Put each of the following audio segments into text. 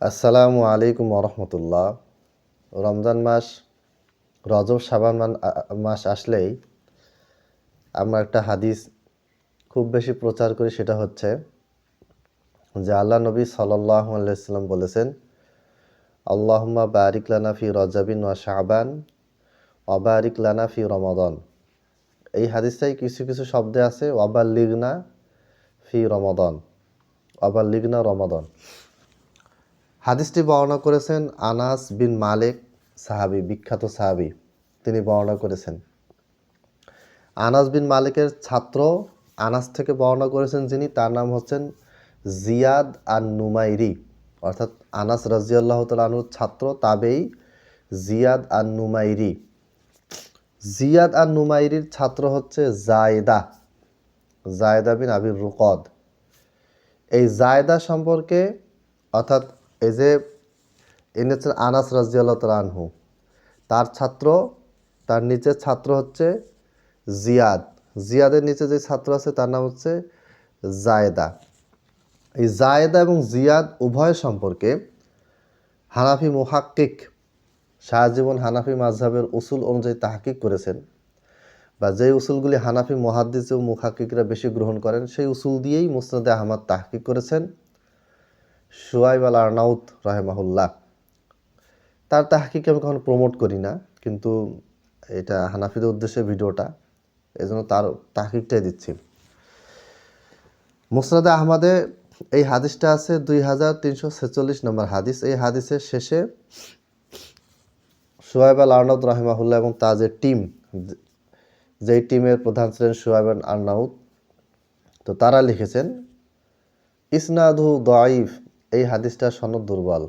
আসসালামু আলাইকুম ওরহমতুল্লাহ। রমজান মাস, রজব শাবান মাস আসলেই আমরা একটা হাদিস খুব বেশি প্রচার করি, সেটা হচ্ছে যে আল্লাহ নবী সাল্লাল্লাহু আলাইহি ওয়াসাল্লাম বলেছেন, আল্লাহুম্মা বারিক লানা ফি রজাবিন ওয়া শাবান ওয়া বারিক লানা ফি রমাদান। এই হাদিসটাই কিছু কিছু শব্দে আছে ওয়াবাল্লিগনা ফি রমাদান, ওয়াবাল্লিগনা রমাদান। হাদিসটি বর্ণনা করেছেন আনাস বিন মালিক, সাহাবী, বিখ্যাত সাহাবী। তিনি বর্ণনা করেছেন। আনাস বিন মালিকের ছাত্র আনাস থেকে বর্ণনা করেছেন যিনি, তার নাম হচ্ছেন জিয়াদ আন নুমাইরি, অর্থাৎ আনাস রাদিয়াল্লাহু তাআলা আনহুর ছাত্র তাবেই জিয়াদ আন নুমাইরি। জিয়াদ আন নুমাইরির ছাত্র হচ্ছে জায়েদা বিন আবির রুকদ। এই জায়েদা সম্পর্কে, অর্থাৎ এই যে ইনি হচ্ছেন আনাস রাদিয়াল্লাহু তাআলা আনহু, তার ছাত্র, তার নিচের ছাত্র হচ্ছে জিয়াদের নিচে যে ছাত্র আছে তার নাম হচ্ছে জায়েদা। এই জায়েদা এবং জিয়াদ উভয় সম্পর্কে হানাফি মুহাক্কিক শাহজীবন হানাফি মাযহাবের উসুল অনুযায়ী তাহকিক করেছেন, বা যে উসুলগুলি হানাফি মুহাদ্দিস ও মুহাক্কিকরা বেশি গ্রহণ করেন সেই উসুল দিয়েই মুসনাদে আহমদ তাহকিক করেছেন শুআইব আল আরনাউত রাহিমাহুল্লাহ। তার তাহকিক আমি কখনো প্রমোট করি না, কিন্তু এটা হানাফিদের উদ্দেশ্যে ভিডিওটা, এই জন্য তার তাহকিকটাই দিচ্ছি। মুসনাদে আহমদে এই হাদিসটা আছে 2346 নম্বর হাদিস। এই হাদিসের শেষে শুআইব আল আরনাউত রাহিমাহুল্লাহ এবং তার যে টিম, যেই টিমের প্রধান ছিলেন শুআইব আল আরনাউত, তো তারা লিখেছেন ইসনাদু দাঈফ, এই হাদিসটার সনদ দুর্বল।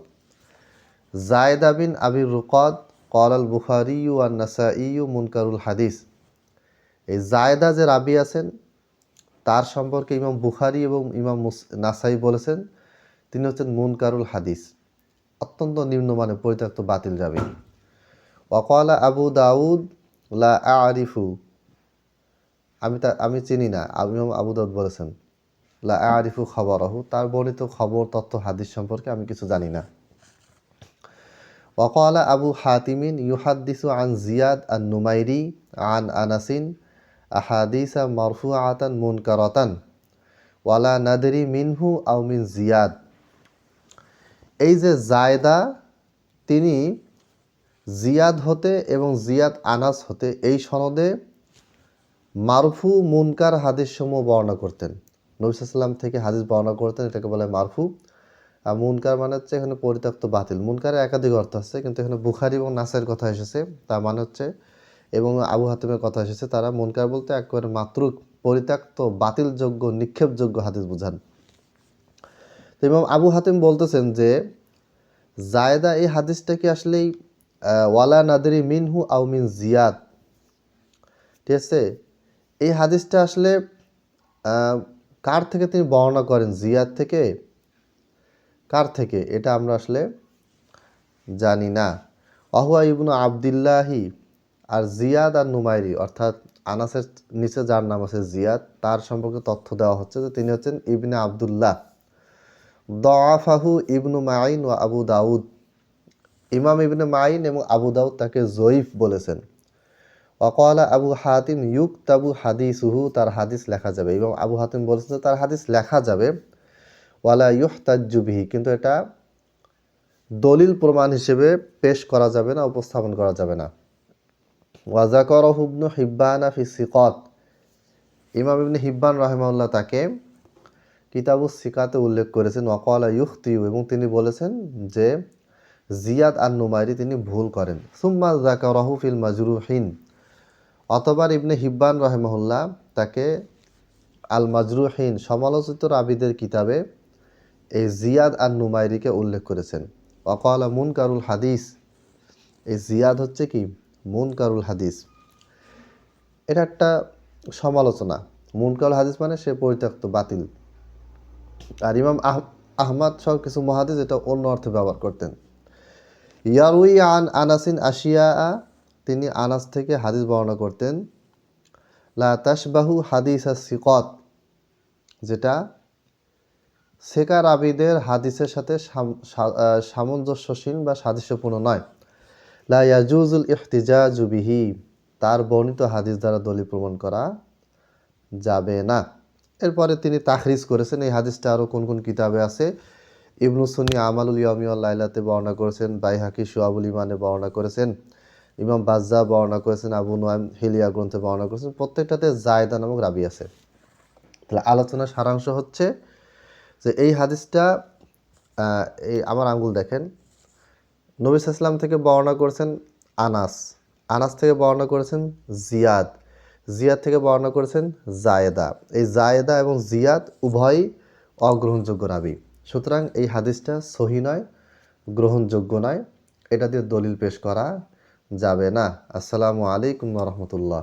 জায়েদা বিন আবির রুকদ ক্বাল আল বুখারী ওয়ান নাসাঈ মুনকারুল হাদিস। এই জায়েদা যে রাবি আছেন তার সম্পর্কে ইমাম বুখারী এবং ইমাম নাসাই বলেছেন তিনি হচ্ছেন মুনকারুল হাদিস, অত্যন্ত নিম্নমানের পরিত্যক্ত বাতিল রাবি। ওয়াকালা আবু দাউদ লা আরিফু, আমি চিনি না, ইমাম আবু দাউদ বলেছেন লা আরিফু খবরাহু, তার বর্ণিত খবর তথ্য হাদিস সম্পর্কে আমি কিছু জানি না। ওয়াকালা আবু হাতিমিন ইউহাদ্দিসু আন জিয়াদ আন নুমাইরি আন আনাসিন আহাদিসা মারফুআতান মুনকারাতান ওয়ালা নাদরি মিনহু আও মিন জিয়াদ। এই যে জায়েদা, তিনি জিয়াদ হতে এবং জিয়াদ আনাস হতে এই সনদে মারফু মুনকার হাদিসসমূহ বর্ণনা করতেন। নবী সাল্লাল্লাহু আলাইহি ওয়াসাল্লাম থেকে হাদিস বর্ণনা করতেন, এটাকে বলে মারফু। আর মুনকার মানে হচ্ছে এখানে পরিত্যক্ত বাতিল। মুনকারের একাধিক অর্থ আছে, কিন্তু এখানে বুখারী এবং নাসাইয়ের কথা এসেছে, তার মানে হচ্ছে, এবং আবু হাতিমের কথা এসেছে, তারা মুনকার বলতে একেবারে মাতরুক, পরিত্যক্ত, বাতিলযোগ্য, নিক্ষেপযোগ্য হাদিস বুঝান। তো ইমাম আবু হাতিম বলতেছেন যে জায়েদা এই হাদিসটা কি আসলেই ওয়ালা নাদরি মিনহু আও মিন জিয়াদ, ঠিক আছে, এই হাদিসটা আসলে কার থেকে তিনি বর্ণনা করেন, জিয়াদ থেকে, কার থেকে, এটা আমরা আসলে জানি না। ওয়াহুয়া ইবনু আবদুল্লাহি, আর জিয়াদ আর নুমাইরি, অর্থাৎ আনাসের নিচে যার নাম আছে জিয়াদ, তার সম্পর্কে তথ্য দেওয়া হচ্ছে যে তিনি হচ্ছেন ইবনে আবদুল্লাহ। দআফাহু ইবনু মাইন ওয়া আবু দাউদ, ইমাম ইবনে মাইন এবং আবু দাউদ তাকে জয়ীফ বলেছেন। ওয়াকালা আবু হাতিম ইউকতাবু হাদিসুহু, তার হাদিস লেখা যাবে, এবং আবু হাতিম বলেছেন যে তার হাদিস লেখা যাবে। ওয়ালা ইউহতাজ্জু বিহি, কিন্তু এটা দলিল প্রমাণ হিসেবে পেশ করা যাবে না, উপস্থাপন করা যাবে না। ওয়াজাকরাহু ইবনু হিব্বান ফি সিকাত, ইমাম ইবনে হিব্বান রাহিমাহুল্লাহ তাকে কিতাবুস সিকাতে উল্লেখ করেছেন। ওয়াকালা ইউখতিউ, এবং তিনি বলেছেন যে জিয়াদ আন নুমাইরি তিনি ভুল করেন। সুম্মা যাকারাহু ফিল মাজরুহিন, অতবার ইবনে হিব্বান রাহিমাহুল্লাহ তাকে আল মাজরুহিন, সমালোচিত রাবিদের কিতাবে এই জিয়াদ আন নুমাইরিকে উল্লেখ করেছেন। ওয়াকালা মুনকারুল হাদিস, এই জিয়াদ হচ্ছে কি মুনকারুল হাদিস, এটা একটা সমালোচনা। মুনকারুল হাদিস মানে সে পরিত্যক্ত, বাতিল। আর ইমাম আহমদ সহ কিছু মুহাদ্দিস এটা অন্য অর্থে ব্যবহার করতেন। ইয়ারুই আন আনাসিন আশিয়া, তিনি আনাস থেকে হাদিস বর্ণনা করতেন লা তাশবাহু হাদিস সিকাত, যেটা সেকা রাবিদের হাদিসের সাথে সামঞ্জস্যশীল বা সাদৃশ্যপূর্ণ নয়। লা ইয়াজুজুল ইহতিজাজু বিহি, তার বর্ণিত হাদিস দ্বারা দলিল প্রমাণ করা যাবে না। এরপরে তিনি তাখরিজ করেছেন এই হাদিসটা আরও কোন কোন কিতাবে আছে। ইবনু সুন্নি আমালুল ইয়ামি ওয়াল লাইলাতে বর্ণনা করেছেন, বাইহাকি শুআবুল ঈমানে বর্ণনা করেছেন, ইমাম বাজ্জা বর্ণনা করেছেন, আবু নুআইম হিলিয়া গ্রন্থে বর্ণনা করেছেন। প্রত্যেকটাতে জায়দা নামক রাবি আছে। তাহলে আলোচনার সারাংশ হচ্ছে যে এই হাদিসটা এই আমার আঙ্গুল দেখেন, নবী সাল্লাল্লাহু আলাইহি ওয়াসাল্লাম থেকে বর্ণনা করেছেন আনাস, আনাস থেকে বর্ণনা করেছেন জিয়াদ, জিয়াদ থেকে বর্ণনা করেছেন জায়েদা। এই জায়েদা এবং জিয়াদ উভয়ই অগ্রহণযোগ্য রাবি। সুতরাং এই হাদিসটা সহি নয়, গ্রহণযোগ্য নয়, এটা দিয়ে দলিল পেশ করা যাবে না। আসসালামু আলাইকুম ওয়া রাহমাতুল্লাহ।